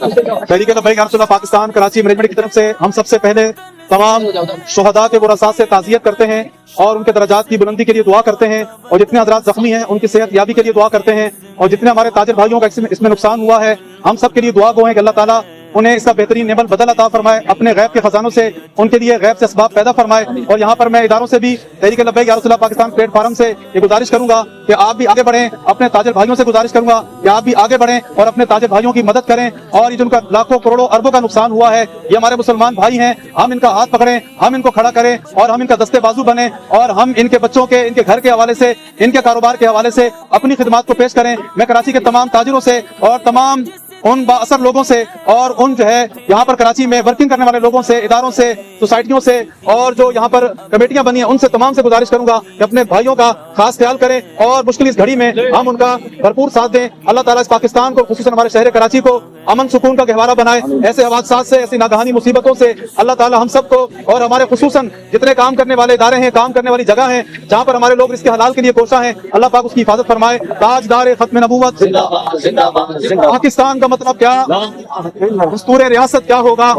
तहरीक लब्बैक या रसूलल्लाह पाकिस्तान कराची मैनेजमेंट की तरफ से हम सबसे पहले तमाम शुहदा के वरासात से ताज़ियत करते हैं और उनके दर्जात की बुलंदी के लिए दुआ करते हैं, और जितने हजरात जख्मी हैं उनकी सेहत याबी के लिए दुआ करते हैं, और जितने हमारे ताजिर भाइयों का इसमें नुकसान हुआ है हम सब के लिए दुआ गो हैं कि अल्लाह ताला उन्हें इसका बेहतरीन नेमल बदल अता फरमाए, अपने गैब के खजानों से उनके लिए गैब से असबाब पैदा फरमाए। और यहाँ पर मैं इदारों से भी तहरीक लब्बैक या रसूलल्लाह पाकिस्तान प्लेटफार्म से ये गुजारिश करूंगा कि आप भी आगे बढ़ें, अपने ताजिर भाइयों से गुजारिश करूंगा कि आप भी आगे बढ़ें और अपने ताजिर भाइयों की मदद करें। और ये जिनका लाखों करोड़ों अरबों का नुकसान हुआ है, ये हमारे मुसलमान भाई हैं, हम इनका हाथ पकड़ें, हम इनको खड़ा करें और हम इनका दस्ते बाजू बने, और हम इनके बच्चों के, इनके घर के हवाले से, इनके कारोबार के हवाले से अपनी खिदमात को पेश करें। मैं कराची के तमाम ताजिरों से और तमाम उन बाअसर लोगों से और उन जो है यहाँ पर कराची में वर्किंग करने वाले लोगों से, इदारों से, सोसाइटियों से और जो यहाँ पर कमेटियां बनी हैं उनसे तमाम से गुजारिश करूंगा कि अपने भाइयों का खास ख्याल करें और मुश्किल इस घड़ी में हम उनका भरपूर साथ दें। अल्लाह ताला इस पाकिस्तान को, खुसूसन हमारे शहर कराची को अमन सुकून का गहवारा बनाए। ऐसे हादसात से, ऐसी नागहानी मुसीबतों से अल्लाह ताला हम सबको और हमारे खुसूसन जितने काम करने वाले इदारे हैं, काम करने वाली जगह हैं जहाँ पर हमारे लोग इसके हलाल के लिए कोशा हैं, अल्लाह पाक उसकी हिफाजत फरमाए। ताजदार खत्म नबूवत पाकिस्तान का मतलब क्या, दस्तूर रियासत क्या होगा,